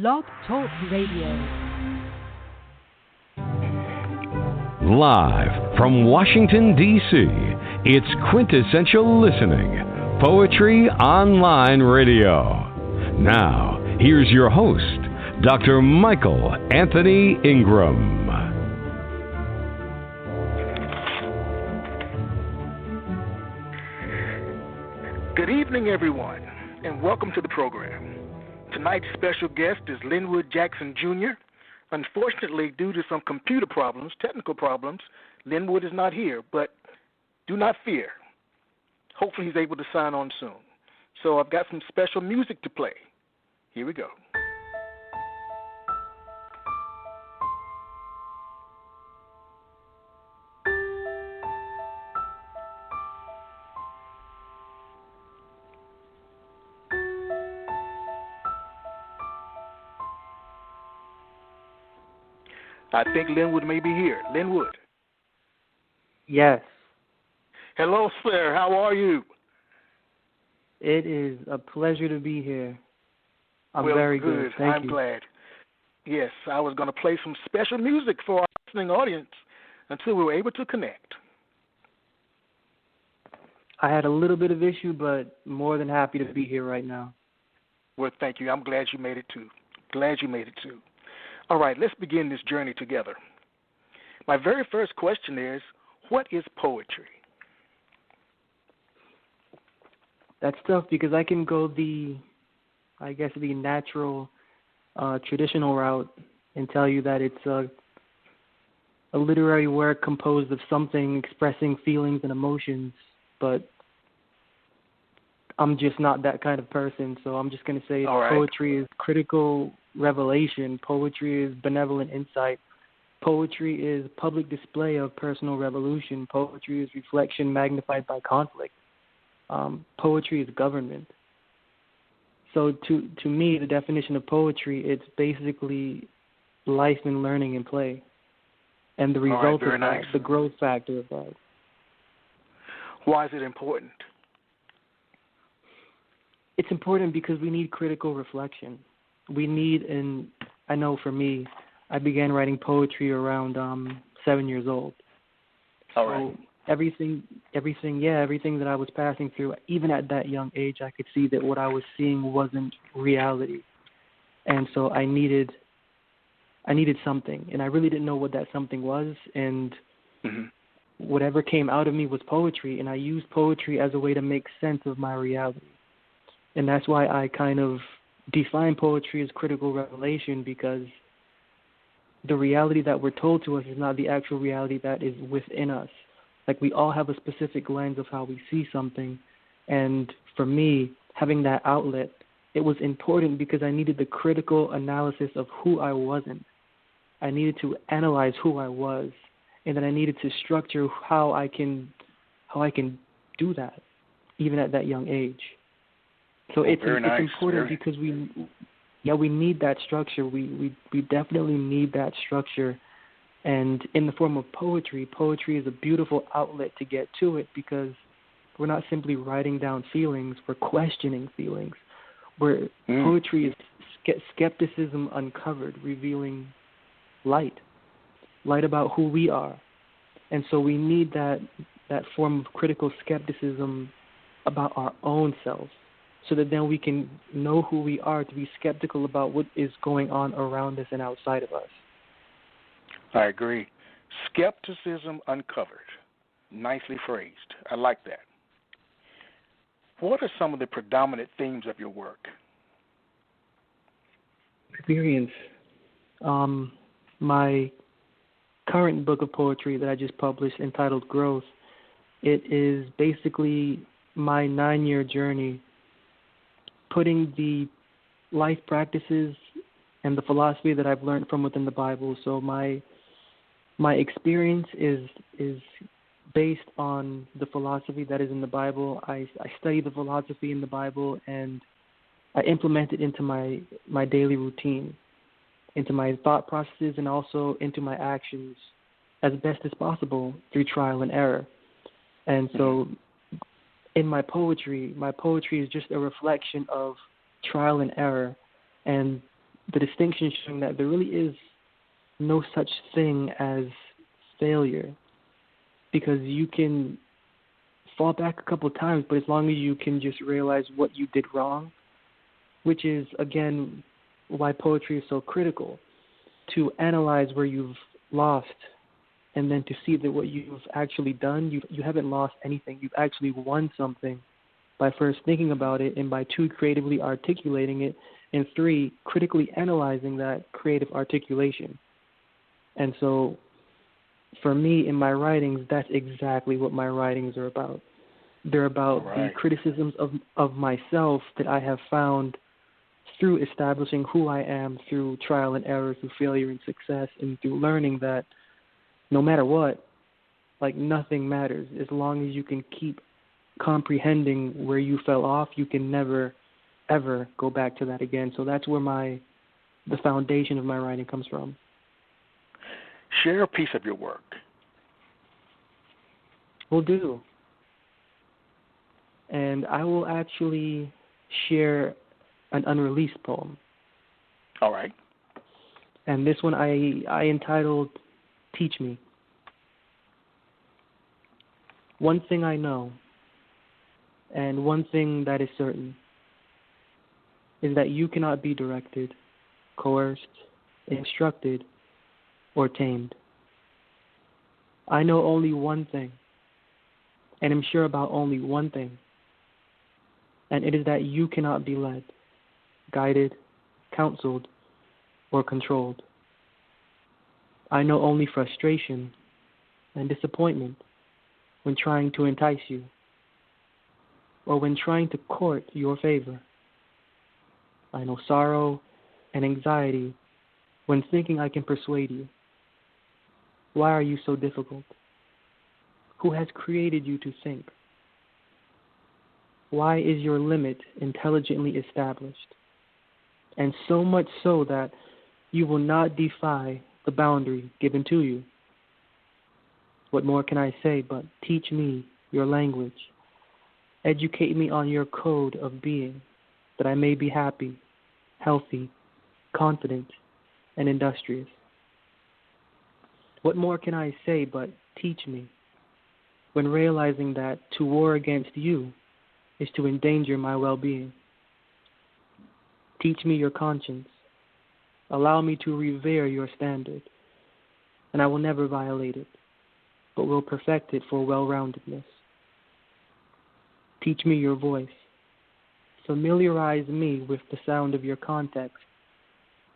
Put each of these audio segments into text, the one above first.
Blog Talk Radio. Live from Washington, D.C., it's Quintessential Listening, Poetry Online Radio. Now, here's your host, Dr. Michael Anthony Ingram. Good evening, everyone, and welcome to the program. Tonight's special guest is Linwood Jackson Jr. Unfortunately, due to some computer problems, technical problems, Linwood is not here, but do not fear. Hopefully he's able to sign on soon. So I've got some special music to play. Here we go. I think Linwood may be here. Linwood. Yes. Hello, sir. How are you? It is a pleasure to be here. I'm well, very good. Thank you. I'm glad. Yes, I was going to play some special music for our listening audience until we were able to connect. I had a little bit of issue, but more than happy to be here right now. Well, thank you. I'm glad you made it too. All right, let's begin this journey together. My very first question is, what is poetry? That's tough because I can go the natural, traditional route and tell you that it's a literary work composed of something expressing feelings and emotions, but I'm just not that kind of person, so I'm just going to say Poetry is critical revelation. Poetry is benevolent insight. Poetry is public display of personal revolution. Poetry is reflection magnified by conflict. Poetry is government. So to me, the definition of poetry, it's basically life and learning and play. And the result of that, the growth factor of that. Why is it important? It's important because we need critical reflection. We need, and I know for me, I began writing poetry around 7 years old. All right. So everything that I was passing through, even at that young age, I could see that what I was seeing wasn't reality. And so I needed something, and I really didn't know what that something was, and whatever came out of me was poetry, and I used poetry as a way to make sense of my reality. And that's why I kind of define poetry as critical revelation, because the reality that we're told to us is not the actual reality that is within us. Like, we all have a specific lens of how we see something. And for me, having that outlet, it was important because I needed the critical analysis of who I wasn't. I needed to analyze who I was, and then I needed to structure how I can do that, even at that young age. So it's important because we need that structure. We definitely need that structure. And in the form of poetry, poetry is a beautiful outlet to get to it, because we're not simply writing down feelings, we're questioning feelings. Poetry is skepticism uncovered, revealing light about who we are. And so we need that form of critical skepticism about our own selves, so that then we can know who we are, to be skeptical about what is going on around us and outside of us. I agree. Skepticism uncovered. Nicely phrased. I like that. What are some of the predominant themes of your work? Experience. My current book of poetry that I just published, entitled Growth, it is basically my 9-year journey putting the life practices and the philosophy that I've learned from within the Bible. So my experience is based on the philosophy that is in the Bible. I study the philosophy in the Bible, and I implement it into my daily routine, into my thought processes, and also into my actions as best as possible through trial and error. And so in my poetry is just a reflection of trial and error and the distinction showing that there really is no such thing as failure, because you can fall back a couple of times, but as long as you can just realize what you did wrong, which is, again, why poetry is so critical, to analyze where you've lost and then to see that what you've actually done, you haven't lost anything. You've actually won something by first thinking about it, and by 2, creatively articulating it, and 3, critically analyzing that creative articulation. And so for me, in my writings, that's exactly what my writings are about. They're about the criticisms of myself that I have found through establishing who I am, through trial and error, through failure and success, and through learning that no matter what, like, nothing matters. As long as you can keep comprehending where you fell off, you can never, ever go back to that again. So that's where the foundation of my writing comes from. Share a piece of your work. Will do. And I will actually share an unreleased poem. All right. And this one I entitled Teach Me. One thing I know, and one thing that is certain, is that you cannot be directed, coerced, instructed, or tamed. I know only one thing, and am sure about only one thing, and it is that you cannot be led, guided, counseled, or controlled. I know only frustration and disappointment when trying to entice you, or when trying to court your favor. I know sorrow and anxiety when thinking I can persuade you. Why are you so difficult? Who has created you to think? Why is your limit intelligently established? And so much so that you will not defy the boundary given to you. What more can I say but teach me your language? Educate me on your code of being, that I may be happy, healthy, confident, and industrious. What more can I say but teach me, when realizing that to war against you is to endanger my well-being? Teach me your conscience. Allow me to revere your standard, and I will never violate it, but will perfect it for well-roundedness. Teach me your voice. Familiarize me with the sound of your context,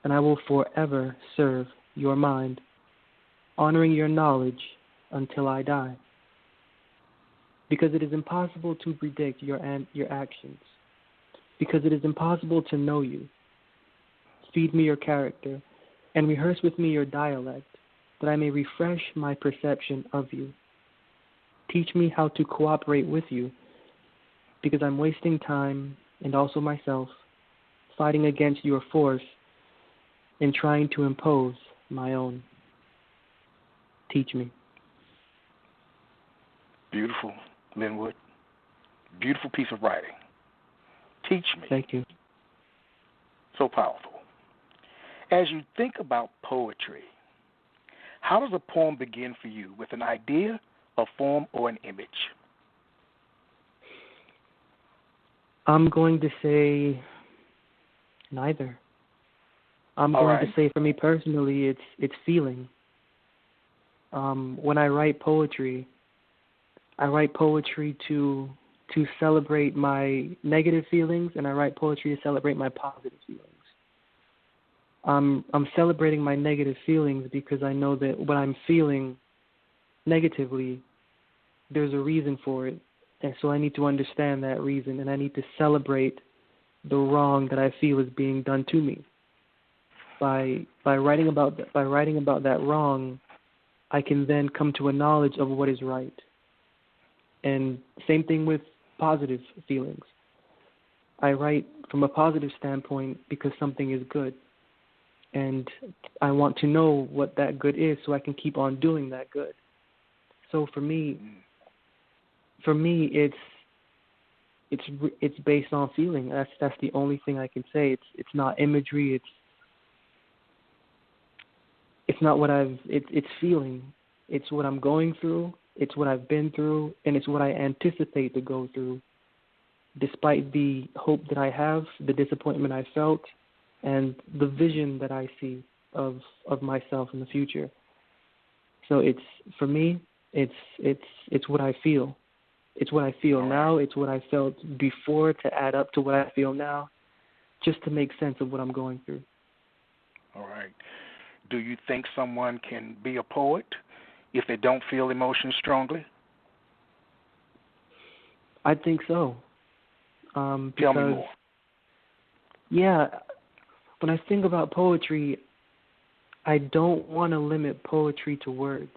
and I will forever serve your mind, honoring your knowledge until I die. Because it is impossible to predict your actions. Because it is impossible to know you. Feed me your character, and rehearse with me your dialect, that I may refresh my perception of you. Teach me how to cooperate with you, because I'm wasting time, and also myself, fighting against your force and trying to impose my own. Teach me. Beautiful, Linwood. Beautiful piece of writing. Teach me. Thank you. So powerful. As you think about poetry, how does a poem begin for you? With an idea, a form, or an image? I'm going to say neither. I'm going to say, for me personally, it's feeling. When I write poetry to celebrate my negative feelings, and I write poetry to celebrate my positive feelings. I'm celebrating my negative feelings because I know that when I'm feeling negatively, there's a reason for it. And so I need to understand that reason, and I need to celebrate the wrong that I feel is being done to me. By writing about that wrong, I can then come to a knowledge of what is right. And same thing with positive feelings. I write from a positive standpoint because something is good. And I want to know what that good is so I can keep on doing that good. So for me it's based on feeling. That's the only thing I can say. It's not imagery, it's not what it's feeling. It's what I'm going through. It's what I've been through, and it's what I anticipate to go through, despite the hope that I have, the disappointment I felt, and the vision that I see of myself in the future. So it's, for me, it's what I feel. It's what I feel now. It's what I felt before to add up to what I feel now, just to make sense of what I'm going through. All right. Do you think someone can be a poet if they don't feel emotions strongly? I think so. Tell me more. Yeah, when I think about poetry, I don't want to limit poetry to words,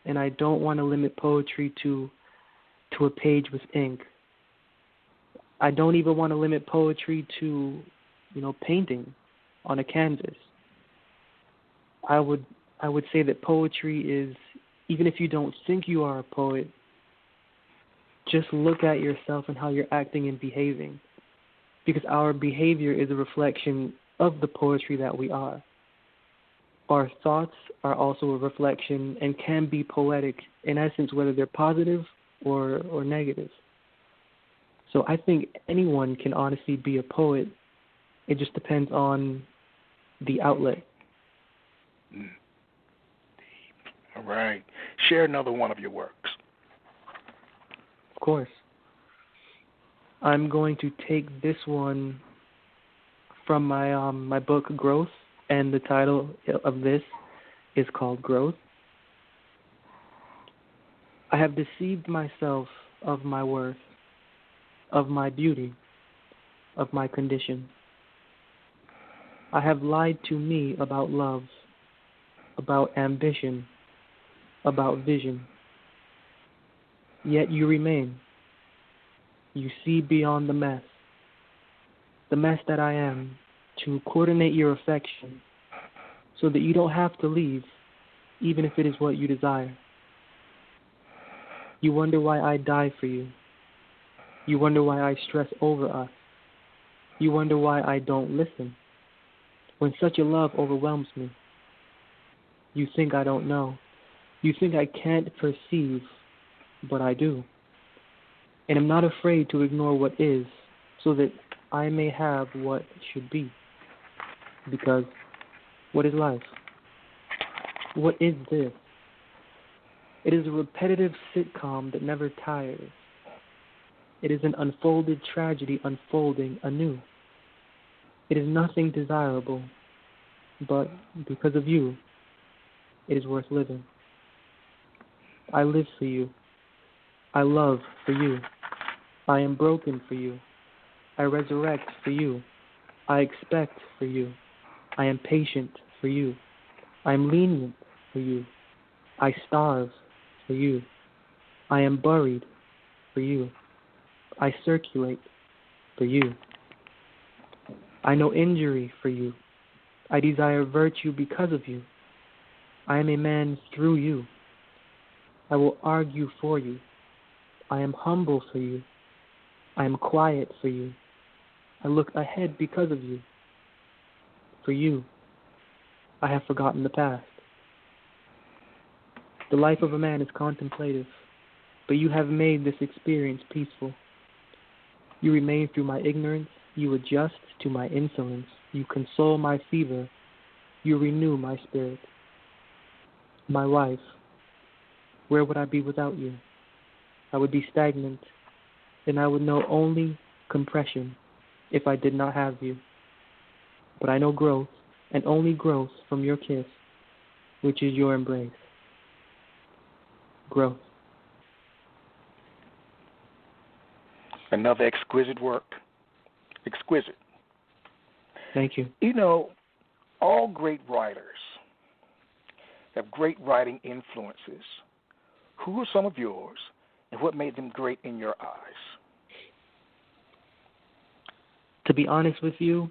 and I don't want to limit poetry to a page with ink. I don't even want to limit poetry to, painting on a canvas. I would say that poetry is, even if you don't think you are a poet, just look at yourself and how you're acting and behaving, because our behavior is a reflection of the poetry that we are. Our thoughts are also a reflection and can be poetic in essence, whether they're positive or negative. So I think anyone can honestly be a poet. It just depends on the outlet. All right. Share another one of your works. Of course. I'm going to take this one from my book, Growth, and the title of this is called Growth. I have deceived myself of my worth, of my beauty, of my condition. I have lied to me about love, about ambition, about vision. Yet you remain. You see beyond the mess that I am, to coordinate your affection so that you don't have to leave, even if it is what you desire. You wonder why I die for you. You wonder why I stress over us. You wonder why I don't listen when such a love overwhelms me. You think I don't know. You think I can't perceive, but I do. And I'm not afraid to ignore what is so that I may have what should be. Because what is life? What is this? It is a repetitive sitcom that never tires. It is an unfolded tragedy unfolding anew. It is nothing desirable, but because of you, it is worth living. I live for you. I love for you. I am broken for you. I resurrect for you. I expect for you. I am patient for you. I am lenient for you. I starve for you. I am buried for you. I circulate for you. I know injury for you. I desire virtue because of you. I am a man through you. I will argue for you. I am humble for you. I am quiet for you. I look ahead because of you. For you, I have forgotten the past. The life of a man is contemplative, but you have made this experience peaceful. You remain through my ignorance. You adjust to my insolence. You console my fever. You renew my spirit. My life, where would I be without you? I would be stagnant, and I would know only compression if I did not have you. But I know growth, and only growth from your kiss, which is your embrace. Growth. Another exquisite work. Exquisite. Thank you. You know, all great writers have great writing influences. Who are some of yours, and what made them great in your eyes? To be honest with you,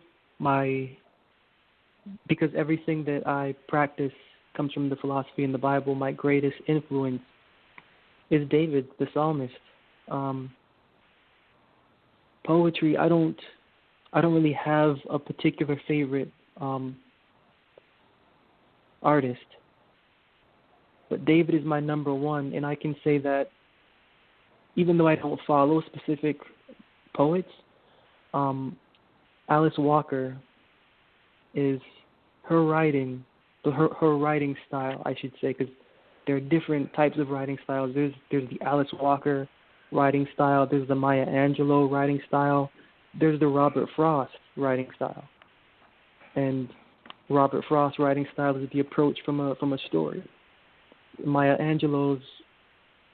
because everything that I practice comes from the philosophy in the Bible, my greatest influence is David, the psalmist. Poetry, I don't really have a particular favorite artist. But David is my number one, and I can say that even though I don't follow specific poets, Alice Walker is her writing, her writing style, I should say, because there are different types of writing styles. There's the Alice Walker writing style. There's the Maya Angelou writing style. There's the Robert Frost writing style. And Robert Frost's writing style is the approach from a story. Maya Angelou's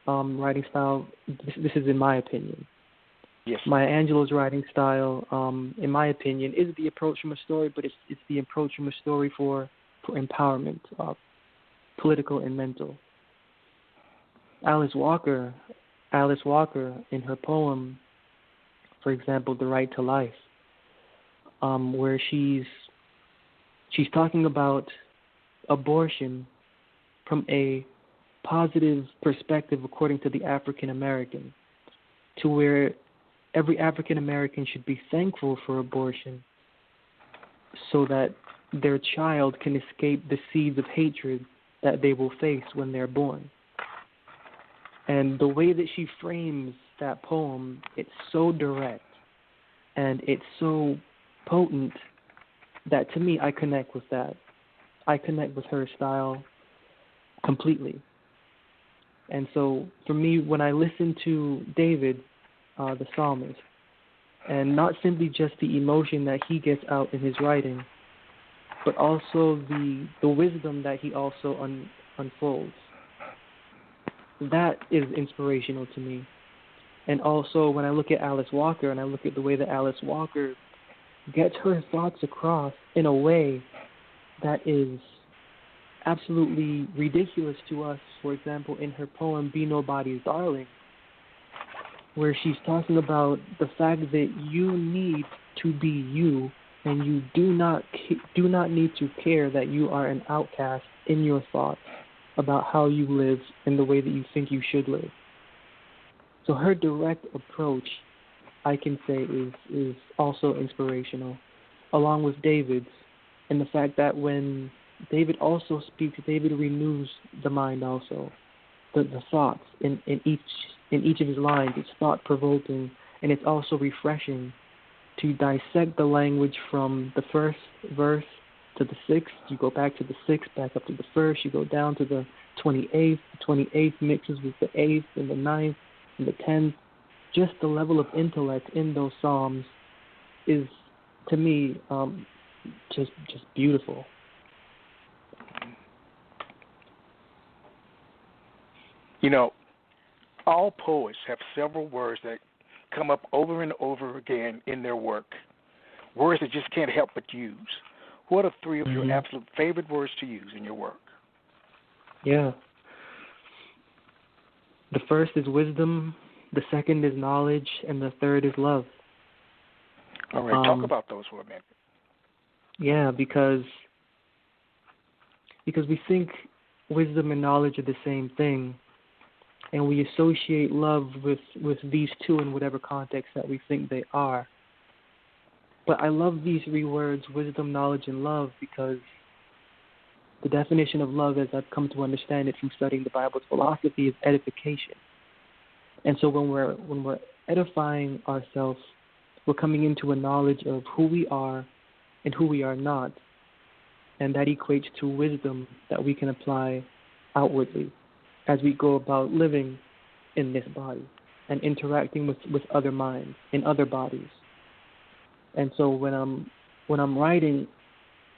writing style, this is in my opinion. Yes. Maya Angelou's writing style, in my opinion, is the approach from a story, but it's the approach from a story for empowerment, political and mental. Alice Walker, in her poem, for example, "The Right to Life," where she's talking about abortion from a positive perspective according to the African American, to where every African American should be thankful for abortion so that their child can escape the seeds of hatred that they will face when they're born. And the way that she frames that poem, it's so direct and it's so potent that to me, I connect with that. I connect with her style completely. And so for me, when I listen to David, the psalmist, and not simply just the emotion that he gets out in his writing, but also the wisdom that he also unfolds, that is inspirational to me. And also when I look at Alice Walker and I look at the way that Alice Walker gets her thoughts across in a way that is absolutely ridiculous to us, for example, in her poem, "Be Nobody's Darling," where she's talking about the fact that you need to be you, and you do not need to care that you are an outcast in your thoughts about how you live and the way that you think you should live. So her direct approach, I can say, is also inspirational, along with David's, and the fact that when David also speaks, David renews the mind also. The thoughts in each of his lines, it's thought-provoking, and it's also refreshing to dissect the language from the first verse to the sixth. You go back to the sixth, back up to the first, you go down to the 28th. The 28th mixes with the 8th and the 9th and the 10th. Just the level of intellect in those psalms is, to me, just beautiful. You know, all poets have several words that come up over and over again in their work, words that just can't help but use. What are three of your absolute favorite words to use in your work? Yeah. The first is wisdom, the second is knowledge, and the third is love. All right, talk about those for a minute. Yeah, because we think wisdom and knowledge are the same thing, and we associate love with these two in whatever context that we think they are. But I love these three words, wisdom, knowledge, and love, because the definition of love, as I've come to understand it from studying the Bible's philosophy, is edification. And so when we're edifying ourselves, we're coming into a knowledge of who we are and who we are not, and that equates to wisdom that we can apply outwardly as we go about living in this body and interacting with other minds in other bodies. And so when I'm writing,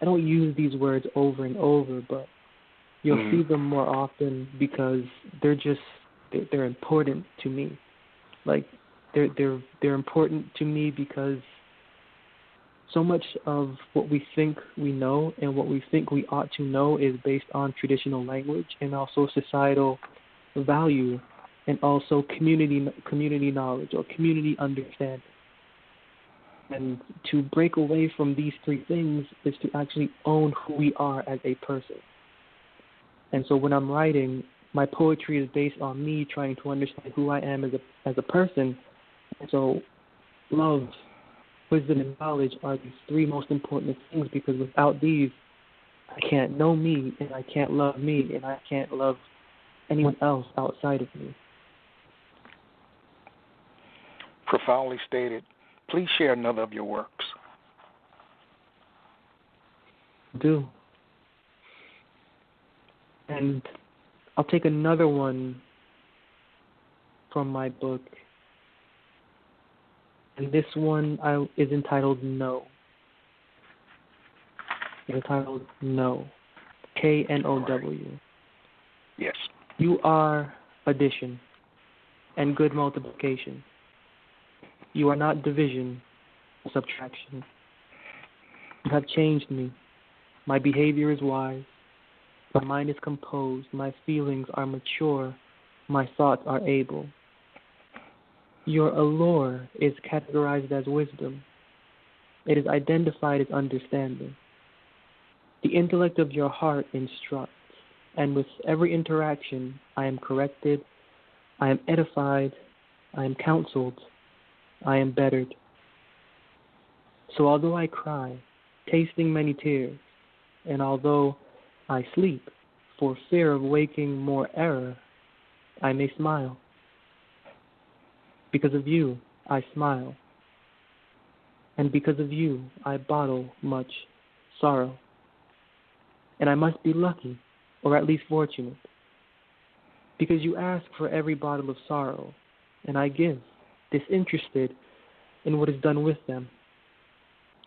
I don't use these words over and over, but you'll see them more often because they're important to me. Like they're important to me because so much of what we think we know and what we think we ought to know is based on traditional language and also societal value and also community knowledge or community understanding. And to break away from these three things is to actually own who we are as a person. And so when I'm writing, my poetry is based on me trying to understand who I am as a person. And so love, wisdom, and knowledge are the three most important things, because without these, I can't know me, and I can't love me, and I can't love anyone else outside of me. Profoundly stated. Please share another of your works. Do. And I'll take another one from my book. And this one is entitled No. It's entitled No. K-N-O-W. Yes. You are addition and good multiplication. You are not division or subtraction. You have changed me. My behavior is wise. My mind is composed. My feelings are mature. My thoughts are able. Your allure is categorized as wisdom. It is identified as understanding. The intellect of your heart instructs, and with every interaction I am corrected, I am edified, I am counseled, I am bettered. So although I cry, tasting many tears, and although I sleep for fear of waking more error, I may smile. Because of you, I smile. And because of you, I bottle much sorrow. And I must be lucky, or at least fortunate, because you ask for every bottle of sorrow, and I give, disinterested in what is done with them.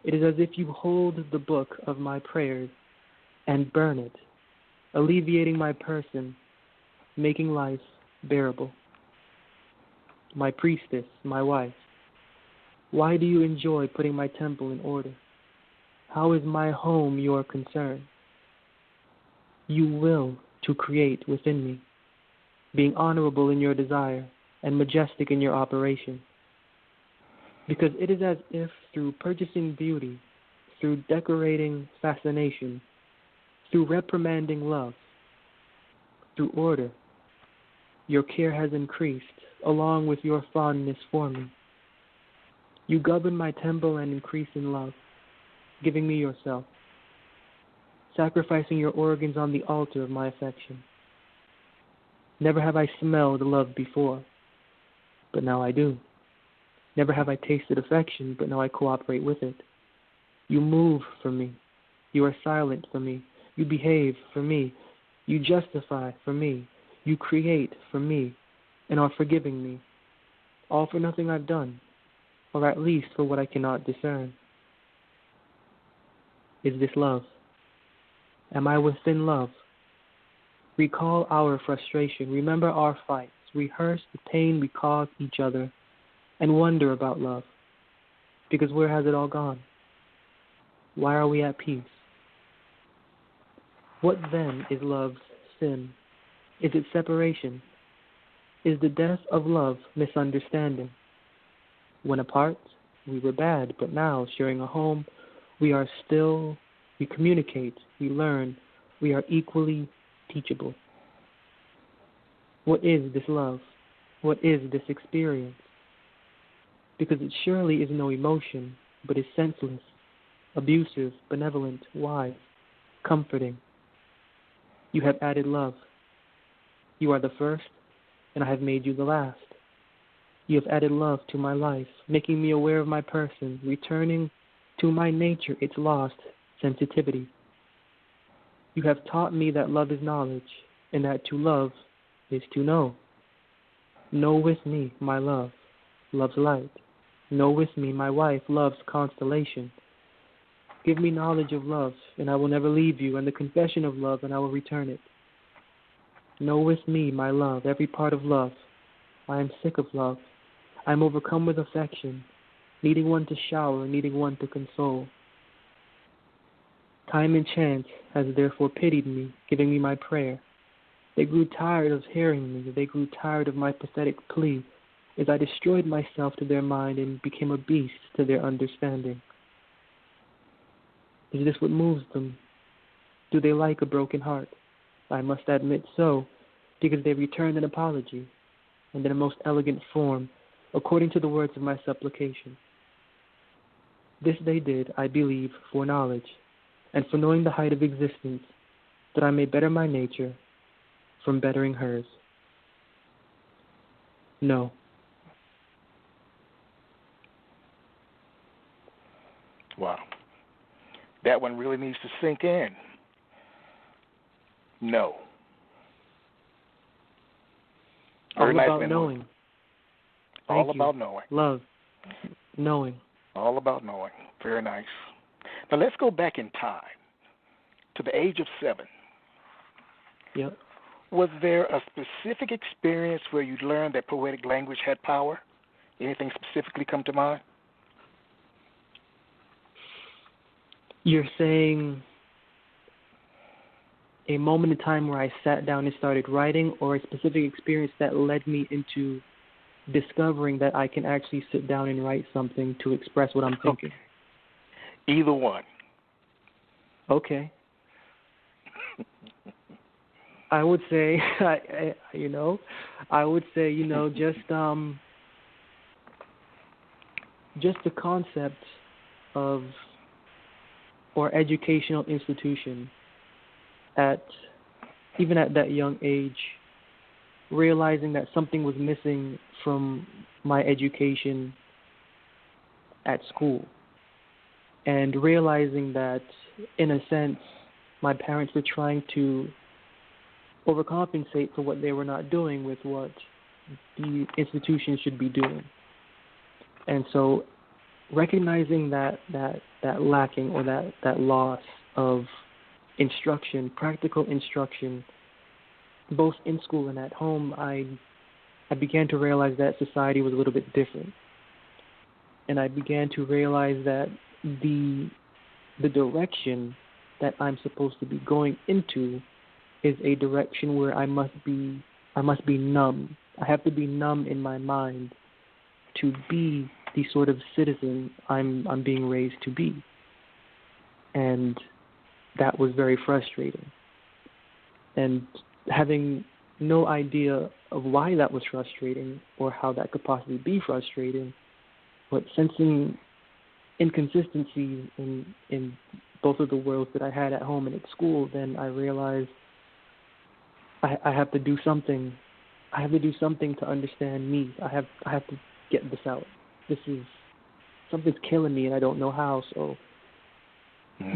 It is as if you hold the book of my prayers and burn it, alleviating my person, making life bearable. My priestess, my wife, why do you enjoy putting my temple in order? How is my home your concern? You will to create within me, being honorable in your desire and majestic in your operation. Because it is as if through purchasing beauty, through decorating fascination, through reprimanding love, through order, your care has increased along with your fondness for me. You govern my temple and increase in love, giving me yourself, sacrificing your organs on the altar of my affection. Never have I smelled love before, but now I do. Never have I tasted affection, but now I cooperate with it. You move for me. You are silent for me. You behave for me. You justify for me. You create for me and are forgiving me. All for nothing I've done, or at least for what I cannot discern. Is this love? Am I within love? Recall our frustration. Remember our fights. Rehearse the pain we cause each other and wonder about love. Because where has it all gone? Why are we at peace? What then is love's sin? Is it separation? Is the death of love misunderstanding? When apart, we were bad, but now, sharing a home, we communicate, we learn, we are equally teachable. What is this love? What is this experience? Because it surely is no emotion, but is senseless, abusive, benevolent, wise, comforting. You have added love. You are the first, and I have made you the last. You have added love to my life, making me aware of my person, returning to my nature its lost sensitivity. You have taught me that love is knowledge, and that to love is to know. Know with me, my love, love's light. Know with me, my wife, love's constellation. Give me knowledge of love, and I will never leave you, and the confession of love, and I will return it. Know with me, my love, every part of love. I am sick of love. I am overcome with affection, needing one to shower, needing one to console. Time and chance has therefore pitied me, giving me my prayer. They grew tired of hearing me. They grew tired of my pathetic plea, as I destroyed myself to their mind and became a beast to their understanding. Is this what moves them? Do they like a broken heart? I must admit so, because they returned an apology, and in a most elegant form, according to the words of my supplication. This they did, I believe, for knowledge, and for knowing the height of existence, that I may better my nature, from bettering hers? No. Wow. That one really needs to sink in. No. Very All nice, about Linwood. knowing. All Thank you. about knowing. Love. Knowing. All about knowing. Very nice. Now let's go back in time to the age of 7. Yep. Was there a specific experience where you learned that poetic language had power? Anything specifically come to mind? You're saying a moment in time where I sat down and started writing, or a specific experience that led me into discovering that I can actually sit down and write something to express what I'm thinking? Either one. Okay. I would say, just the concept of, or educational institution even at that young age, realizing that something was missing from my education at school, and realizing that, in a sense, my parents were trying to overcompensate for what they were not doing with what the institution should be doing. And so recognizing that lacking, or that loss of instruction, practical instruction, both in school and at home, I began to realize that society was a little bit different. And I began to realize that the direction that I'm supposed to be going into is a direction where I must be numb. I have to be numb in my mind to be the sort of citizen I'm being raised to be. And that was very frustrating. And having no idea of why that was frustrating or how that could possibly be frustrating, but sensing inconsistencies in both of the worlds that I had at home and at school, then I realized I have to do something. I have to do something to understand me. I have to get this out. Something's killing me and I don't know how. So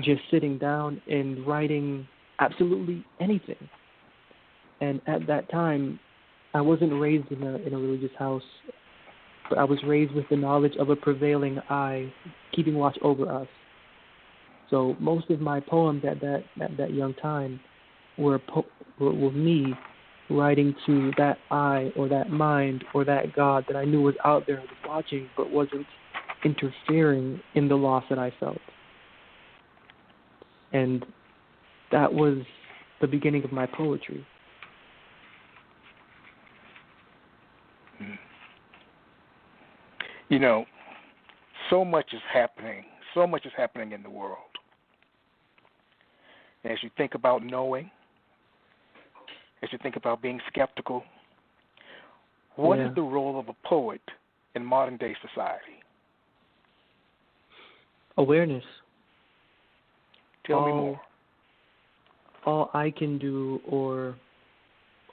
just sitting down and writing absolutely anything. And at that time, I wasn't raised in a religious house, but I was raised with the knowledge of a prevailing eye keeping watch over us. So most of my poems at that young time were me writing to that eye or that mind or that God that I knew was out there, was watching, but wasn't interfering in the loss that I felt. And that was the beginning of my poetry. You know, so much is happening in the world. And as you think about knowing, as you think about being skeptical, what is the role of a poet in modern day society? Awareness. Tell me more. All I can do, or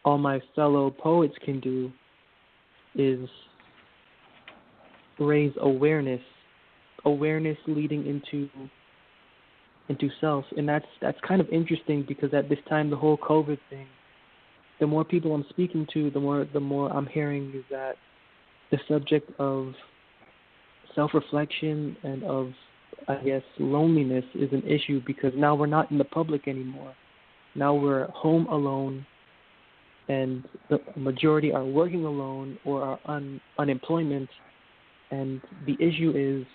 all my fellow poets can do, is raise awareness leading into self. And that's kind of interesting, because at this time, the whole COVID thing, the more people I'm speaking to, the more I'm hearing is that the subject of self-reflection and of, I guess, loneliness is an issue, because now we're not in the public anymore. Now we're home alone, and the majority are working alone or are unemployment. And the issue is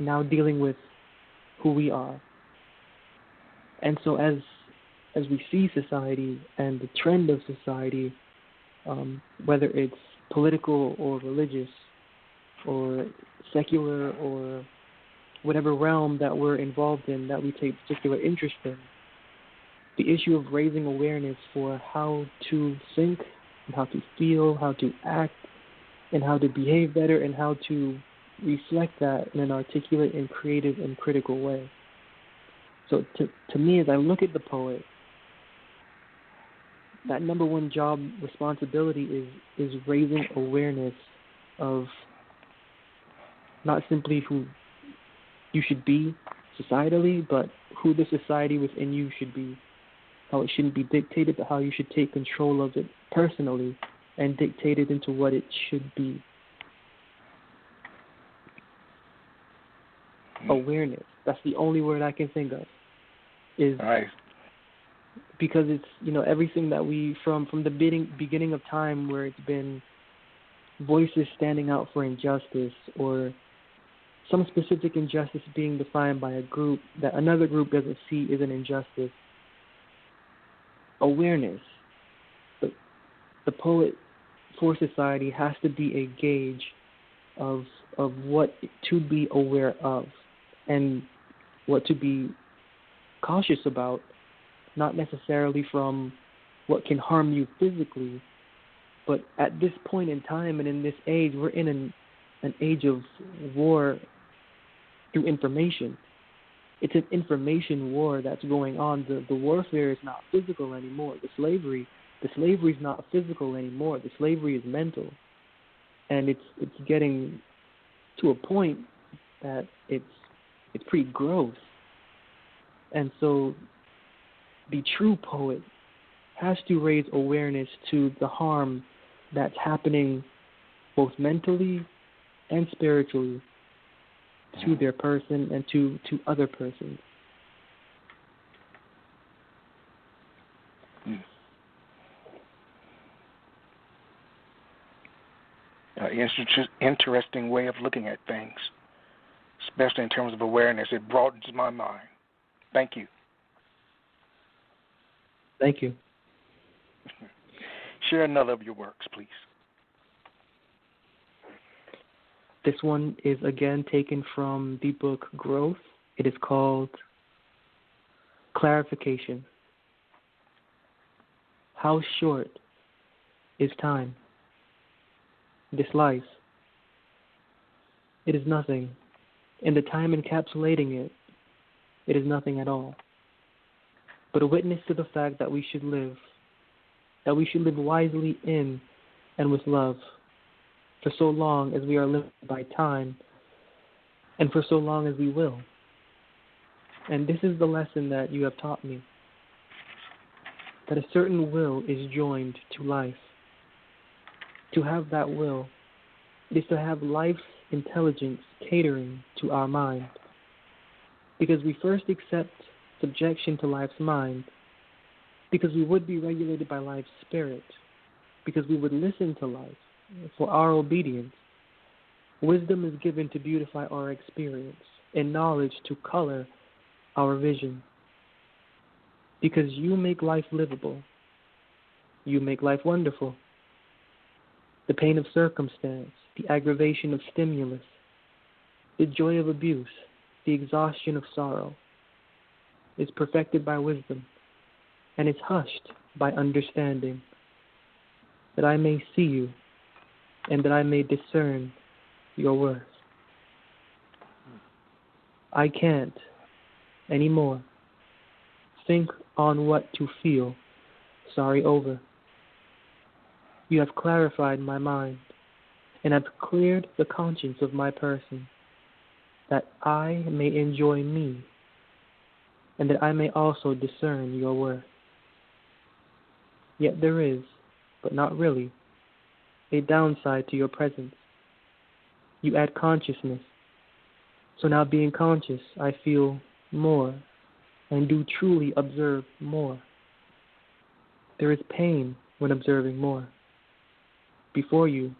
now dealing with who we are. And so as we see society and the trend of society, whether it's political or religious or secular or whatever realm that we're involved in, that we take particular interest in, the issue of raising awareness for how to think and how to feel, how to act, and how to behave better, and how to reflect that in an articulate and creative and critical way. So to me, as I look at the poet, that number one job responsibility is raising awareness of not simply who you should be societally, but who the society within you should be. How it shouldn't be dictated, but how you should take control of it personally and dictate it into what it should be. Awareness. That's the only word I can think of. Is right. Because it's, everything that we, from the beginning of time, where it's been voices standing out for injustice or some specific injustice being defined by a group that another group doesn't see is an injustice. Awareness. The poet for society has to be a gauge of what to be aware of and what to be cautious about, not necessarily from what can harm you physically, but at this point in time and in this age, we're in an age of war through information. It's an information war that's going on. The warfare is not physical anymore. The slavery is not physical anymore. The slavery is mental, and it's getting to a point that it's pretty gross. And so, the true poet has to raise awareness to the harm that's happening both mentally and spiritually to their person and to other persons. Interesting way of looking at things, especially in terms of awareness. It broadens my mind. Thank you. Thank you. Share another of your works, please. This one is again taken from the book Growth. It is called Clarification. How short is time? This life. It is nothing. In the time encapsulating it, it is nothing at all. But a witness to the fact that we should live wisely in and with love, for so long as we are limited by time, and for so long as we will. And this is the lesson that you have taught me, that a certain will is joined to life. To have that will is to have life's intelligence catering to our mind, because we first accept subjection to life's mind, because we would be regulated by life's spirit, because we would listen to life for our obedience. Wisdom is given to beautify our experience, and knowledge to color our vision. Because you make life livable. You make life wonderful. The pain of circumstance, the aggravation of stimulus, the joy of abuse, the exhaustion of sorrow, is perfected by wisdom, and is hushed by understanding, that I may see you, and that I may discern your worth. I can't anymore think on what to feel sorry over. You have clarified my mind, and have cleared the conscience of my person, that I may enjoy me, and that I may also discern your worth. Yet there is, but not really, a downside to your presence. You add consciousness. So now, being conscious, I feel more and do truly observe more. There is pain when observing more. Before you,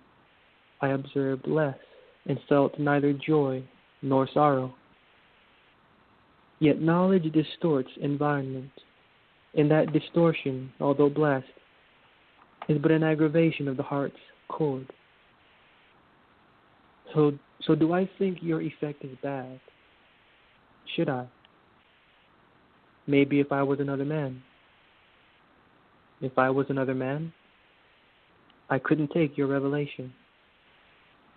I observed less and felt neither joy nor sorrow. Yet knowledge distorts environment, and that distortion, although blessed, is but an aggravation of the heart's cord. So do I think your effect is bad? Should I? Maybe if I was another man. If I was another man, I couldn't take your revelation.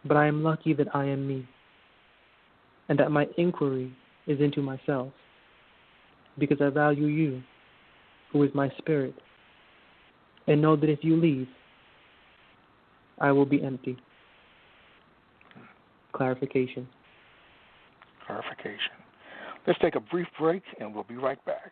But I am lucky that I am me, and that my inquiry is into myself, because I value you, who is my spirit, And know that if you leave, I will be empty. Clarification. Clarification. Let's take a brief break, and we'll be right back.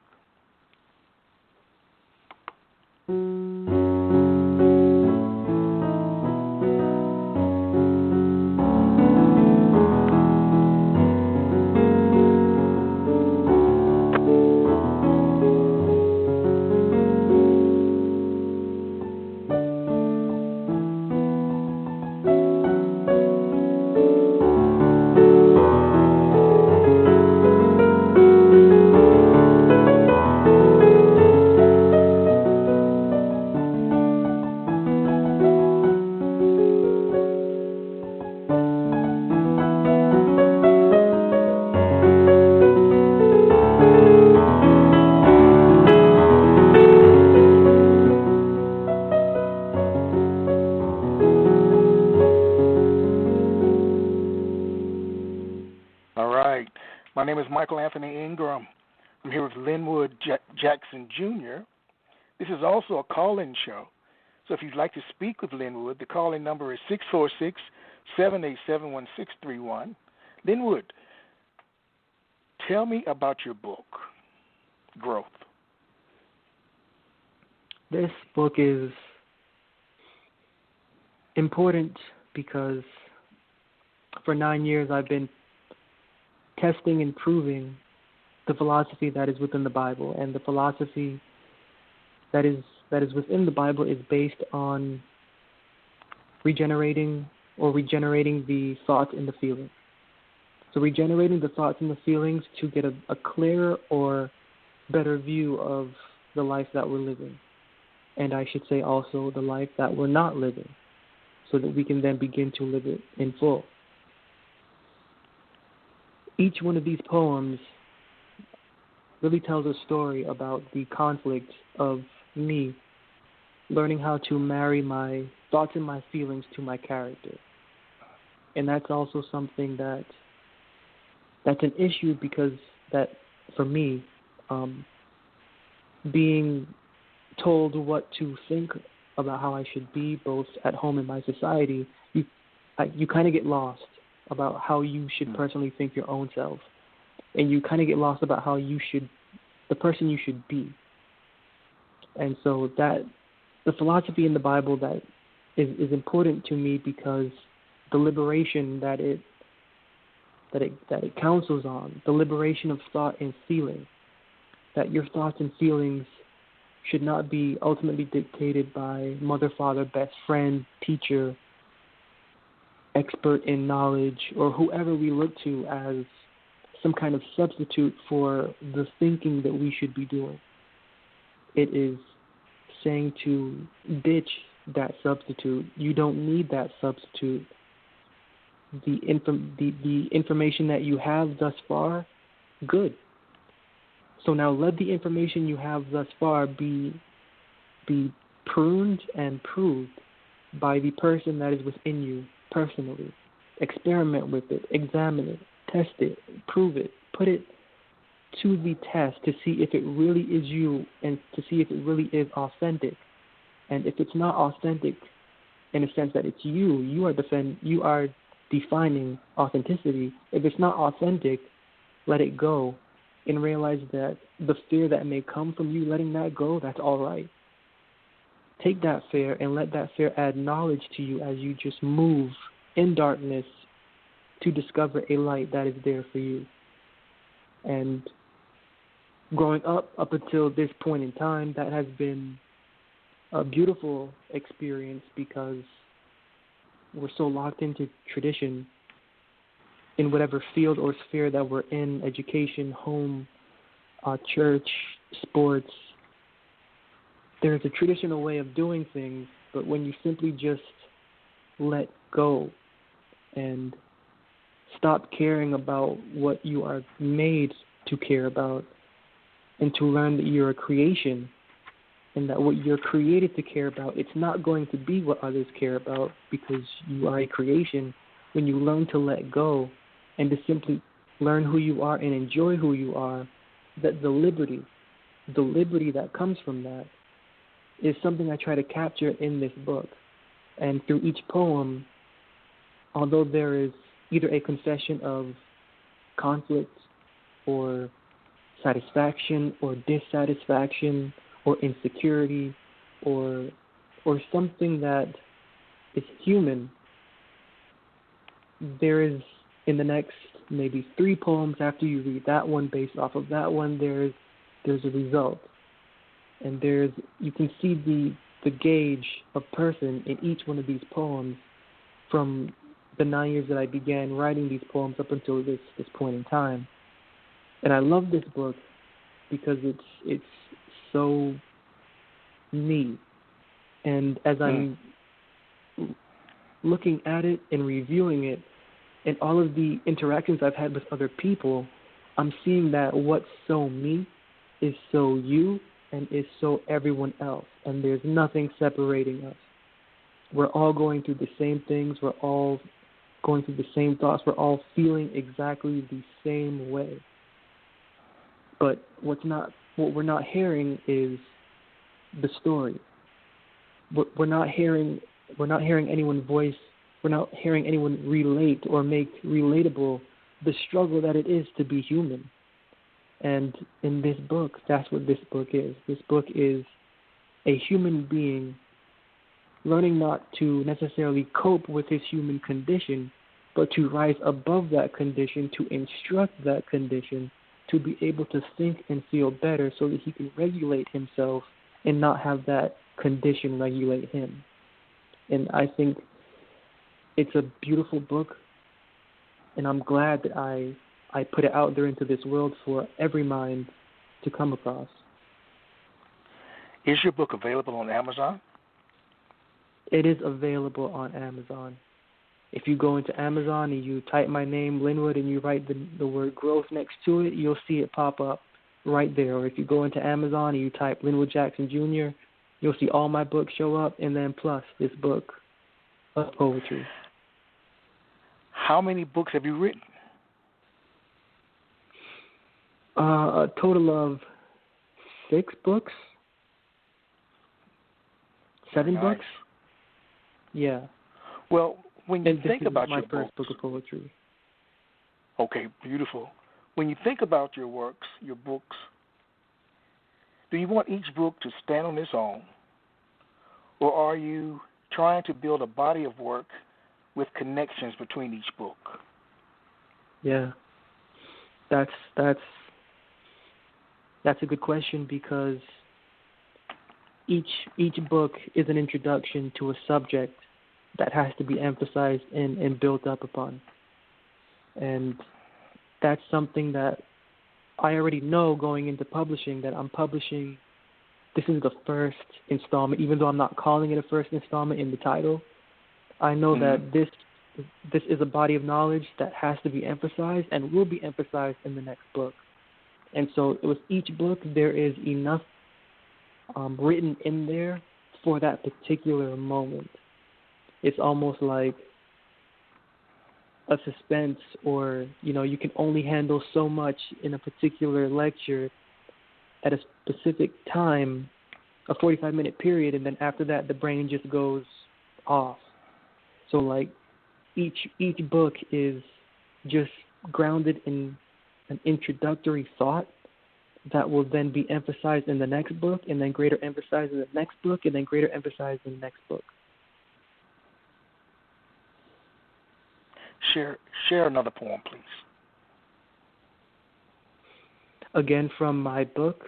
My name is Michael Anthony Ingram. I'm here with Linwood Jackson Jr. This is also a call-in show. So if you'd like to speak with Linwood, the call-in number is 646-787-1631. Linwood, tell me about your book, Growth. This book is important because for 9 years I've been testing and proving the philosophy that is within the Bible, and the philosophy that is within the Bible is based on regenerating the thoughts and the feelings. So regenerating the thoughts and the feelings to get a clearer or better view of the life that we're living, and I should say also the life that we're not living, so that we can then begin to live it in full. Each one of these poems really tells a story about the conflict of me learning how to marry my thoughts and my feelings to my character. And that's also something that's an issue because that, for me, being told what to think about how I should be, both at home and my society, you kind of get lost about how you should personally think your own self, and you kind of get lost about how the person you should be. And so that the philosophy in the Bible that is important to me because the liberation that it counsels on, the liberation of thought and feeling, that your thoughts and feelings should not be ultimately dictated by mother, father, best friend, teacher, expert in knowledge, or whoever we look to as some kind of substitute for the thinking that we should be doing. It is saying to ditch that substitute. You don't need that substitute. The information that you have thus far, good. So now let the information you have thus far be pruned and proved by the person that is within you personally. Experiment with it, examine it, test it, prove it, put it to the test to see if it really is you and to see if it really is authentic. And if it's not authentic in a sense that it's you are defining authenticity. If it's not authentic, let it go and realize that the fear that may come from you letting that go, that's all right. Take that fear and let that fear add knowledge to you as you just move in darkness to discover a light that is there for you. And growing up until this point in time, that has been a beautiful experience because we're so locked into tradition in whatever field or sphere that we're in, education, home, church, sports. There's a traditional way of doing things, but when you simply just let go and stop caring about what you are made to care about and to learn that you're a creation and that what you're created to care about, it's not going to be what others care about because you are a creation. When you learn to let go and to simply learn who you are and enjoy who you are, that the liberty that comes from that is something I try to capture in this book. And through each poem, although there is either a confession of conflict or satisfaction or dissatisfaction or insecurity or something that is human, there is, in the next maybe 3 poems after you read that one, based off of that one, there's a result. And you can see the gauge of person in each one of these poems from the 9 years that I began writing these poems up until this point in time. And I love this book because it's so me. And as I'm looking at it and reviewing it and all of the interactions I've had with other people, I'm seeing that what's so me is so you and is so everyone else. And there's nothing separating us. We're all going through the same things. We're all going through the same thoughts. We're all feeling exactly the same way. But what we're not hearing is the story. We're not hearing anyone voice. We're not hearing anyone relate or make relatable the struggle that it is to be human. And in this book, that's what this book is. This book is a human being learning not to necessarily cope with his human condition, but to rise above that condition, to instruct that condition, to be able to think and feel better so that he can regulate himself and not have that condition regulate him. And I think it's a beautiful book, and I'm glad that I put it out there into this world for every mind to come across. Is your book available on Amazon? It is available on Amazon. If you go into Amazon and you type my name, Linwood, and you write the word growth next to it, you'll see it pop up right there. Or if you go into Amazon and you type Linwood Jackson Jr., you'll see all my books show up, and then plus this book of poetry. How many books have you written? A total of 6 books. 7 nice. books. Yeah. Well, when you and think about your books, my first book of poetry. Okay, beautiful. When you think about your works, your books, do you want each book to stand on its own, or are you trying to build a body of work with connections between each book? Yeah, that's a good question, because each book is an introduction to a subject that has to be emphasized and built up upon. And that's something that I already know going into publishing, that I'm publishing. This is the first installment, even though I'm not calling it a first installment in the title. I know that this is a body of knowledge that has to be emphasized and will be emphasized in the next book. And so with each book, there is enough written in there for that particular moment. It's almost like a suspense, or, you can only handle so much in a particular lecture at a specific time, a 45-minute period, and then after that, the brain just goes off. So, like, each book is just grounded in an introductory thought that will then be emphasized in the next book, and then greater emphasized in the next book, and then greater emphasized in the next book. Share another poem, please. Again, from my book,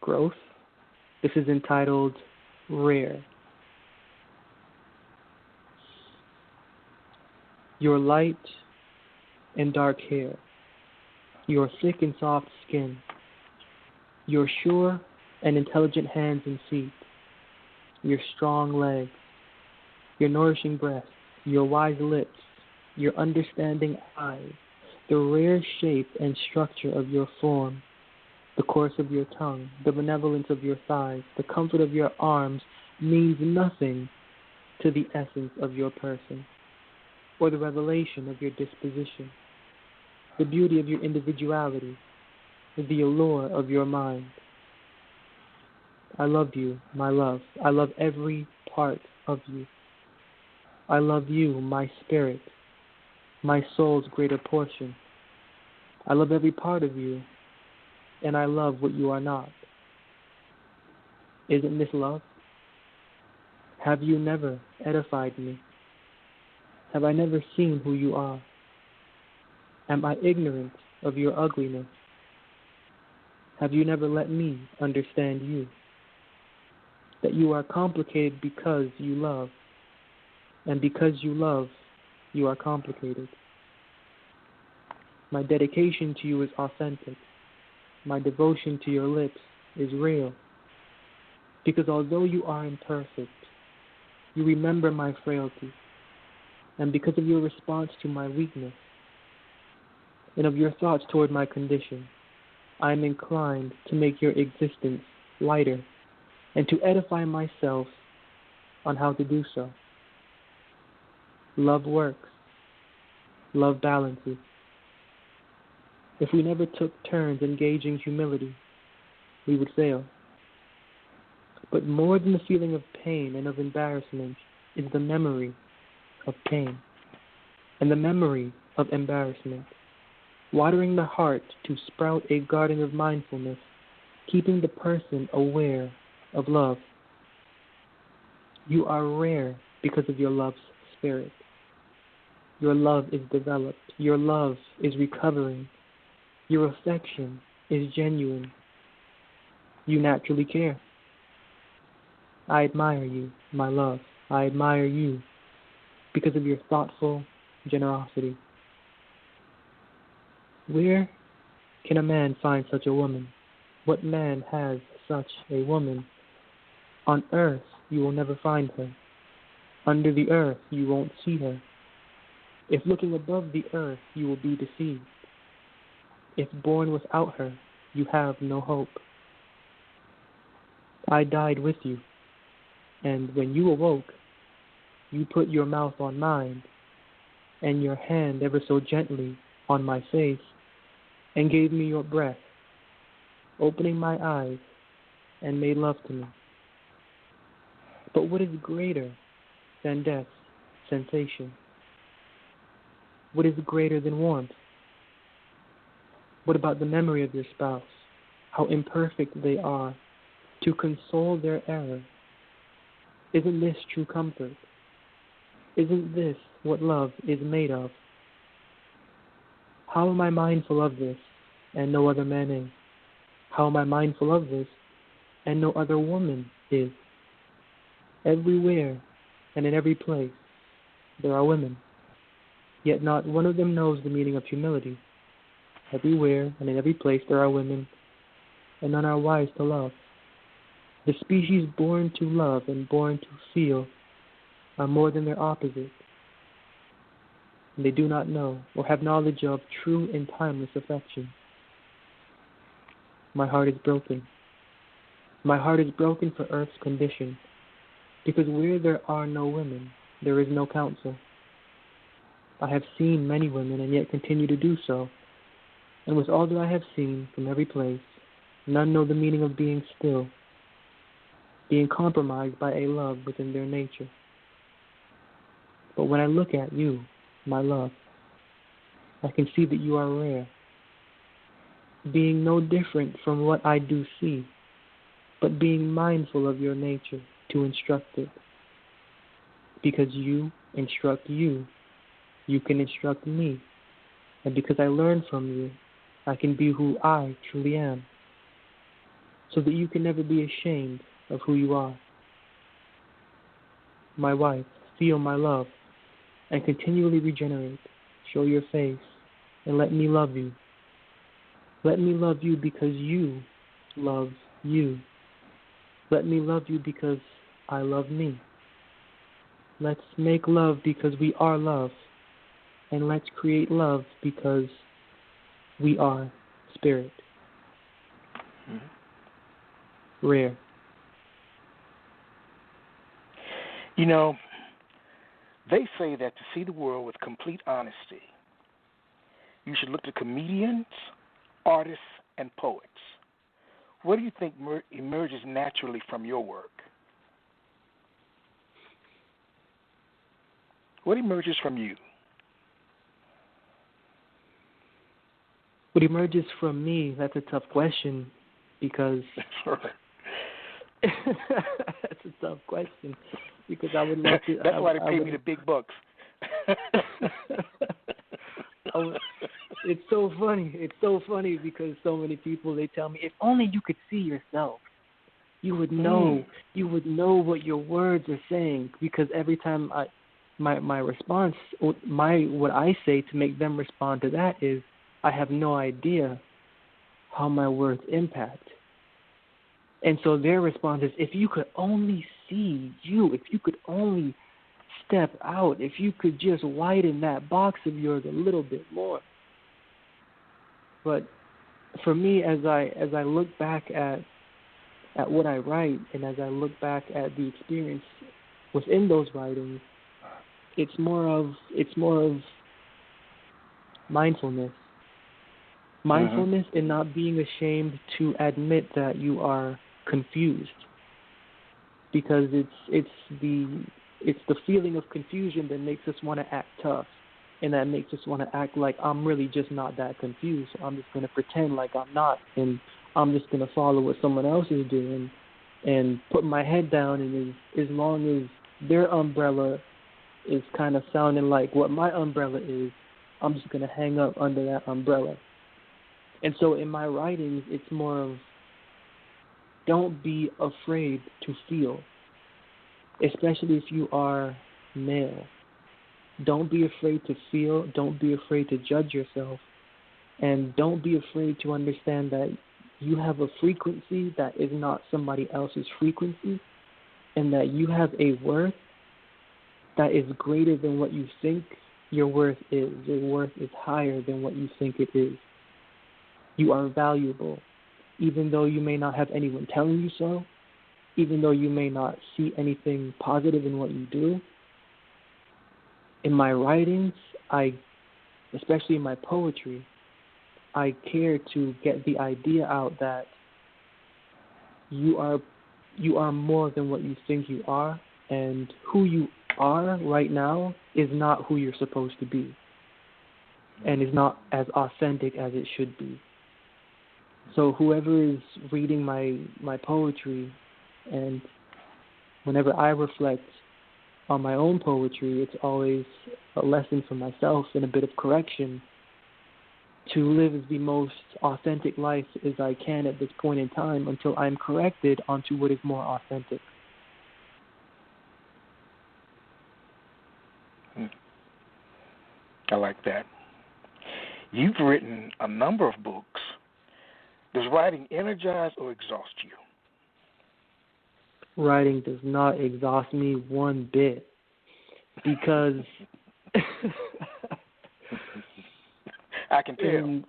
Growth. This is entitled Rare. Your light and dark hair, your thick and soft skin, your sure and intelligent hands and feet, your strong legs, your nourishing breasts, your wise lips, your understanding eyes, the rare shape and structure of your form, the course of your tongue, the benevolence of your thighs, the comfort of your arms means nothing to the essence of your person, or the revelation of your disposition, the beauty of your individuality, the allure of your mind. I love you, my love. I love every part of you. I love you, my spirit, my soul's greater portion. I love every part of you, and I love what you are not. Isn't this love? Have you never edified me? Have I never seen who you are? Am I ignorant of your ugliness? Have you never let me understand you? That you are complicated because you love, and because you love, you are complicated. My dedication to you is authentic. My devotion to your lips is real. Because although you are imperfect, you remember my frailty, and because of your response to my weakness, and of your thoughts toward my condition, I am inclined to make your existence lighter and to edify myself on how to do so. Love works. Love balances. If we never took turns engaging humility, we would fail. But more than the feeling of pain and of embarrassment is the memory of pain and the memory of embarrassment, watering the heart to sprout a garden of mindfulness, keeping the person aware of love. You are rare because of your love's spirit. Your love is developed. Your love is recovering. Your affection is genuine. You naturally care. I admire you, my love. I admire you because of your thoughtful generosity. Where can a man find such a woman? What man has such a woman? On earth, you will never find her. Under the earth, you won't see her. If looking above the earth, you will be deceived. If born without her, you have no hope. I died with you, and when you awoke, you put your mouth on mine, and your hand ever so gently on my face, and gave me your breath, opening my eyes, and made love to me. But what is greater than death's sensation? What is greater than warmth? What about the memory of your spouse? How imperfect they are, to console their error. Isn't this true comfort? Isn't this what love is made of? How am I mindful of this, and no other man is? How am I mindful of this, and no other woman is? Everywhere and in every place, there are women, yet not one of them knows the meaning of humility. Everywhere and in every place there are women, and none are wise to love. The species born to love and born to feel are more than their opposite, and they do not know or have knowledge of true and timeless affection. My heart is broken. My heart is broken for earth's condition, because where there are no women, there is no counsel. I have seen many women and yet continue to do so, and with all that I have seen from every place, none know the meaning of being still, being compromised by a love within their nature. But when I look at you, my love, I can see that you are rare, being no different from what I do see, but being mindful of your nature to instruct it. Because you instruct you, you can instruct me, and because I learn from you, I can be who I truly am, so that you can never be ashamed of who you are. My wife, feel my love, and continually regenerate, show your face, and let me love you. Let me love you because you love you. Let me love you because I love me. Let's make love because we are love, and let's create love because we are spirit. Rare. You know, they say that to see the world with complete honesty, you should look to comedians, artists, and poets what do you think emerges naturally from your work? What emerges from you? What emerges from me, that's a tough question because that's a tough question because I would love to. That's why they pay me the big bucks. It's so funny. It's so funny because so many people, they tell me, if only you could see yourself, you would know. You would know what your words are saying. Because every time my response, what I say to make them respond to that is, I have no idea how my words impact. And so their response is, if you could only see you, if you could only step out, if you could just widen that box of yours a little bit more. But for me, as I look back at what I write, and as I look back at the experience within those writings, it's more of mindfulness. Mindfulness and not being ashamed to admit that you are confused, because it's the feeling of confusion that makes us want to act tough, and that makes us want to act like I'm really just not that confused. So I'm just going to pretend like I'm not, and I'm just going to follow what someone else is doing and put my head down, and as long as their umbrella is kind of sounding like what my umbrella is, I'm just going to hang up under that umbrella. And so in my writings, it's more of, don't be afraid to feel, especially if you are male. Don't be afraid to feel. Don't be afraid to judge yourself. And don't be afraid to understand that you have a frequency that is not somebody else's frequency, and that you have a worth that is greater than what you think your worth is. Your worth is higher than what you think it is. You are valuable, even though you may not have anyone telling you so, even though you may not see anything positive in what you do. In my writings, especially in my poetry, I care to get the idea out that you are more than what you think you are, and who you are right now is not who you're supposed to be, and is not as authentic as it should be. So whoever is reading my poetry, and whenever I reflect on my own poetry, it's always a lesson for myself and a bit of correction to live as the most authentic life as I can at this point in time until I'm corrected onto what is more authentic. I like that. You've written a number of books. Does writing energize or exhaust you? Writing does not exhaust me one bit, because I can tell.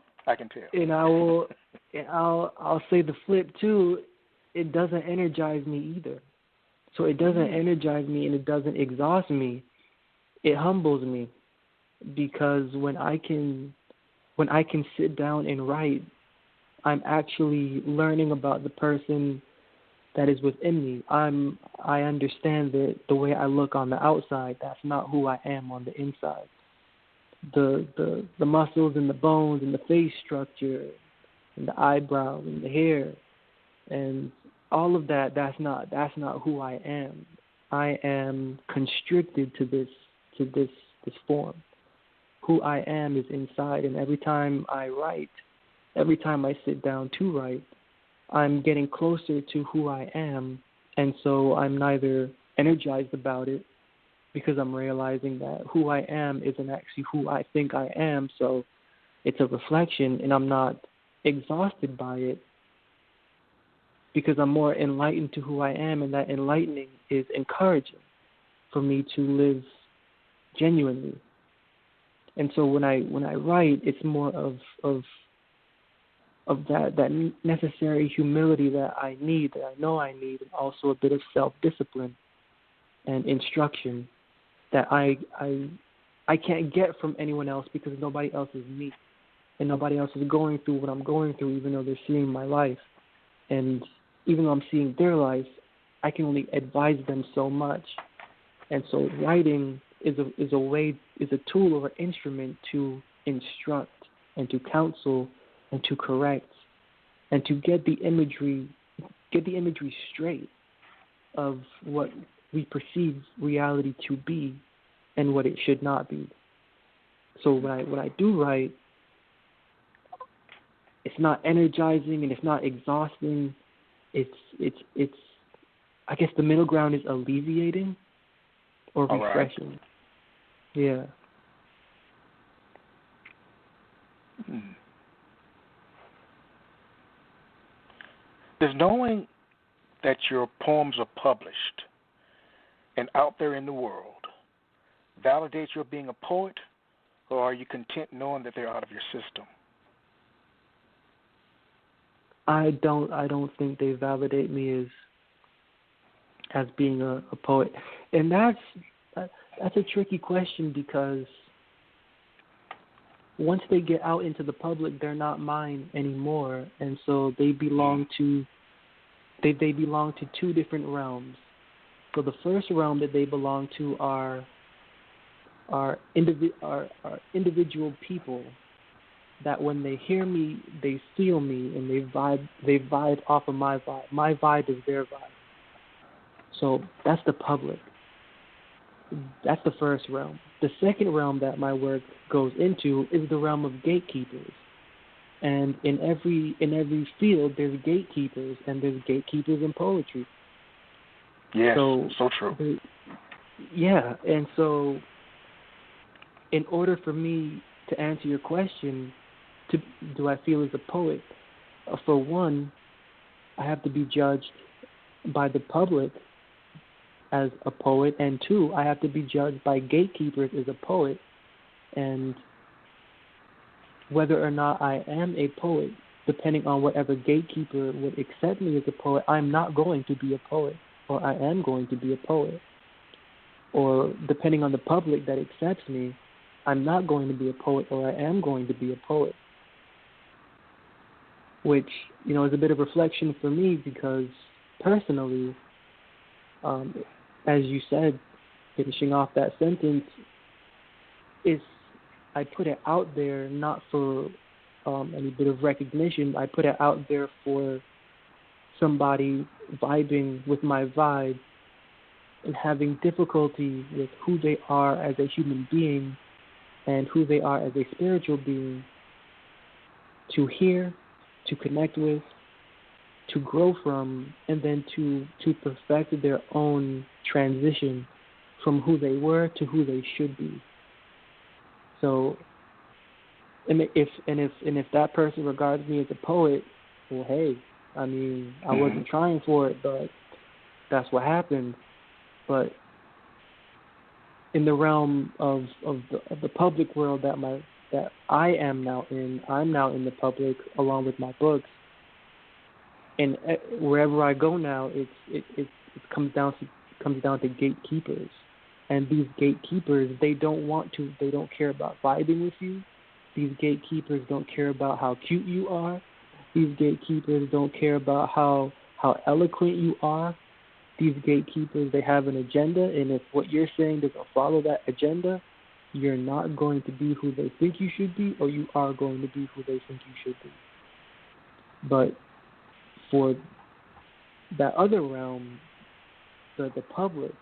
And I'll say the flip too. It doesn't energize me either. So it doesn't energize me and it doesn't exhaust me. It humbles me, because when I can sit down and write, I'm actually learning about the person that is within me. I understand that the way I look on the outside, that's not who I am on the inside. The muscles and the bones and the face structure and the eyebrows and the hair and all of that, that's not who I am. I am constricted to this form. Who I am is inside, and every time I write, every time I sit down to write, I'm getting closer to who I am, and so I'm neither energized about it, because I'm realizing that who I am isn't actually who I think I am, so it's a reflection, and I'm not exhausted by it, because I'm more enlightened to who I am, and that enlightening is encouraging for me to live genuinely. And so when I write, it's more of that necessary humility that I need, that I know I need, and also a bit of self-discipline and instruction that I can't get from anyone else, because nobody else is me, and nobody else is going through what I'm going through, even though they're seeing my life. And even though I'm seeing their life, I can only advise them so much. And so writing is a tool or instrument to instruct and to counsel and to correct and to get the imagery straight of what we perceive reality to be and what it should not be. So when I do write, it's not energizing and it's not exhausting. It's I guess the middle ground is alleviating or refreshing. Right. Yeah. Does knowing that your poems are published and out there in the world validate your being a poet, or are you content knowing that they're out of your system? I don't think they validate me as being a poet, and that's a tricky question, because once they get out into the public, they're not mine anymore, and so they belong to two different realms. So the first realm that they belong to are individual people that when they hear me, they feel me, and they vibe off of my vibe. My vibe is their vibe. So that's the public. That's the first realm. The second realm that my work goes into is the realm of gatekeepers. And in every field, there's gatekeepers, and there's gatekeepers in poetry. Yes, so true. Yeah, and so in order for me to answer your question, do I feel as a poet? For one, I have to be judged by the public as a poet, and two, I have to be judged by gatekeepers as a poet, and whether or not I am a poet, depending on whatever gatekeeper would accept me as a poet, I'm not going to be a poet, or I am going to be a poet. Or depending on the public that accepts me, I'm not going to be a poet, or I am going to be a poet. Which, is a bit of reflection for me, because personally, as you said, finishing off that sentence, I put it out there not for any bit of recognition. I put it out there for somebody vibing with my vibe and having difficulty with who they are as a human being and who they are as a spiritual being, to hear, to connect with, to grow from, and then to perfect their own transition from who they were to who they should be. So, if that person regards me as a poet, well, hey, I wasn't trying for it, but that's what happened. But in the realm of the public world that I am now in, I'm now in the public along with my books, and wherever I go now, it comes down to gatekeepers. And these gatekeepers, they don't care about vibing with you. These gatekeepers don't care about how cute you are. These gatekeepers don't care about how eloquent you are. These gatekeepers, they have an agenda, and if what you're saying doesn't follow that agenda, you're not going to be who they think you should be, or you are going to be who they think you should be. But for that other realm, the public,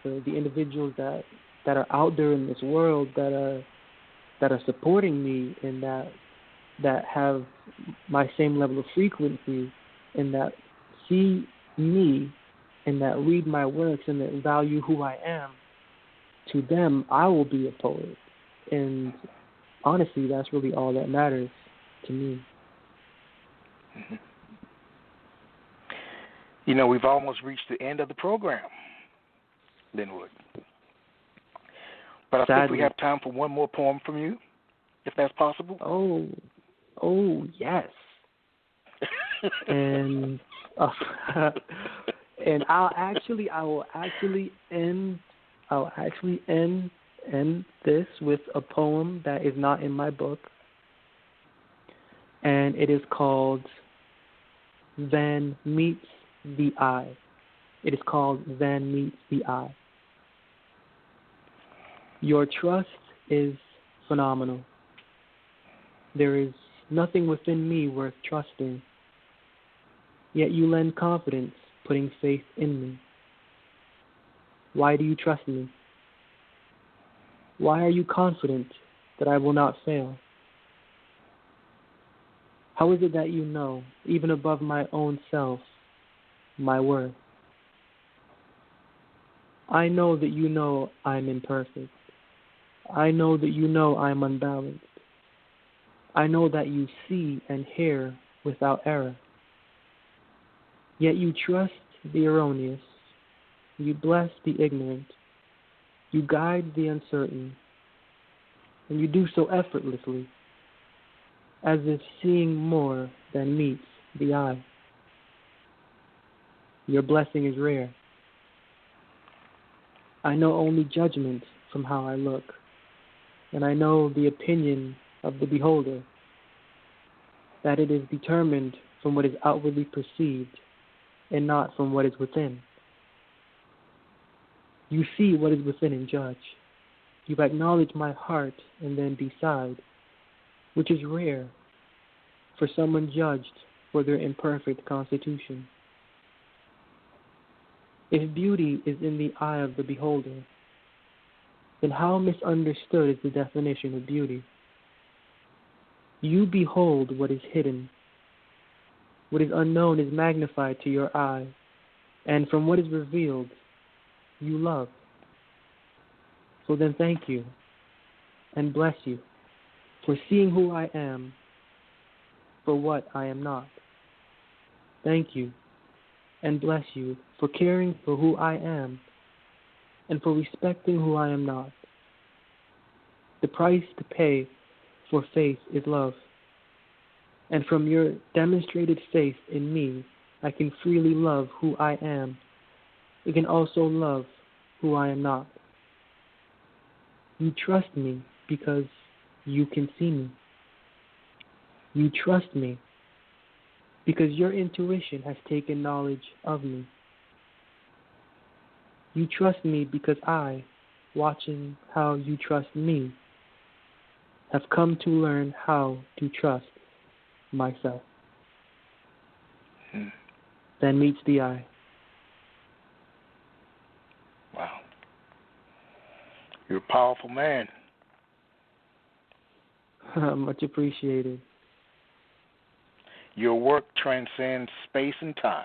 the individuals that are out there in this world that are supporting me and that have my same level of frequency and that see me and that read my works and that value who I am, to them I will be a poet. And honestly, that's really all that matters to me. We've almost reached the end of the program, Linwood. But I think we have time for one more poem from you, if that's possible. Oh, yes. And and I will actually end this with a poem that is not in my book, and it is called Then Meets the Eye. It is called Then Meets the Eye. Your trust is phenomenal. There is nothing within me worth trusting, yet you lend confidence, putting faith in me. Why do you trust me? Why are you confident that I will not fail? How is it that you know, even above my own self, my worth? I know that you know I'm imperfect. I know that you know I'm unbalanced. I know that you see and hear without error. Yet you trust the erroneous. You bless the ignorant. You guide the uncertain. And you do so effortlessly, as if seeing more than meets the eye. Your blessing is rare. I know only judgment from how I look, and I know the opinion of the beholder, that it is determined from what is outwardly perceived and not from what is within. You see what is within and judge. You acknowledge my heart and then decide, which is rare for someone judged for their imperfect constitution. If beauty is in the eye of the beholder, then how misunderstood is the definition of beauty? You behold what is hidden. What is unknown is magnified to your eye, and from what is revealed, you love. So then thank you, and bless you, for seeing who I am, for what I am not. Thank you, and bless you, for caring for who I am, and for respecting who I am not. The price to pay for faith is love, and from your demonstrated faith in me, I can freely love who I am. I can also love who I am not. You trust me because you can see me. You trust me because your intuition has taken knowledge of me. You trust me because I, watching how you trust me, have come to learn how to trust myself. Then meets the eye. Wow. You're a powerful man. Much appreciated. Your work transcends space and time.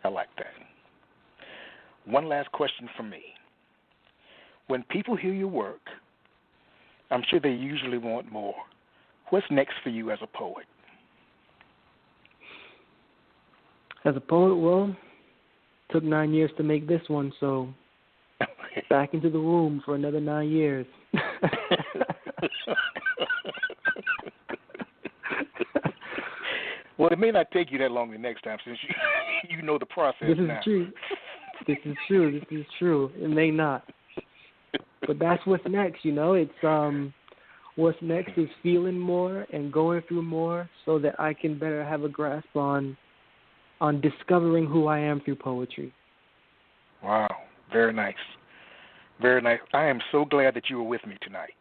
I like that. One last question from me. When people hear your work, I'm sure they usually want more. What's next for you as a poet? As a poet, well, it took 9 years to make this one, so back into the womb for another 9 years. Well, it may not take you that long the next time since you know the process now. This is true. It may not. But that's what's next, you know. It's what's next is feeling more and going through more so that I can better have a grasp on discovering who I am through poetry. Wow. Very nice. Very nice. I am so glad that you were with me tonight.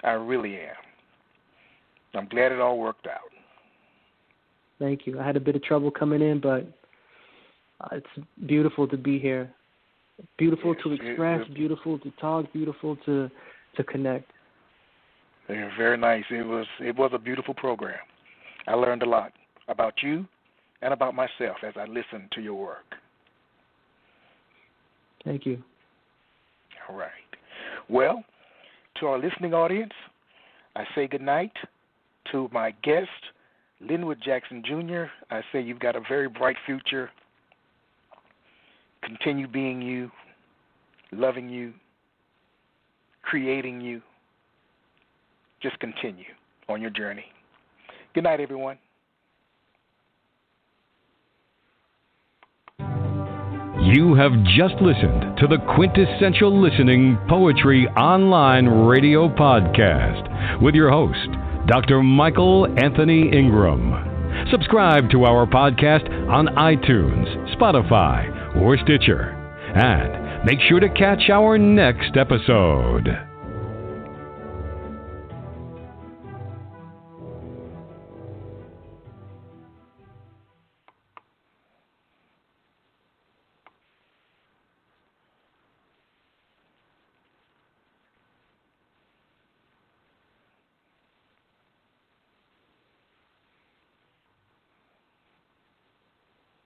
I really am. I'm glad it all worked out. Thank you. I had a bit of trouble coming in, but it's beautiful to be here. Beautiful to express, beautiful to talk, beautiful to connect. Yeah, very nice. It was a beautiful program. I learned a lot about you and about myself as I listened to your work. Thank you. All right. Well, to our listening audience, I say good night. To my guest, Linwood Jackson Jr., I say you've got a very bright future. Continue being you, loving you, creating you. Just continue on your journey. Good night, everyone. You have just listened to the Quintessential Listening Poetry Online Radio Podcast with your host, Dr. Michael Anthony Ingram. Subscribe to our podcast on iTunes, Spotify, or Stitcher. And make sure to catch our next episode.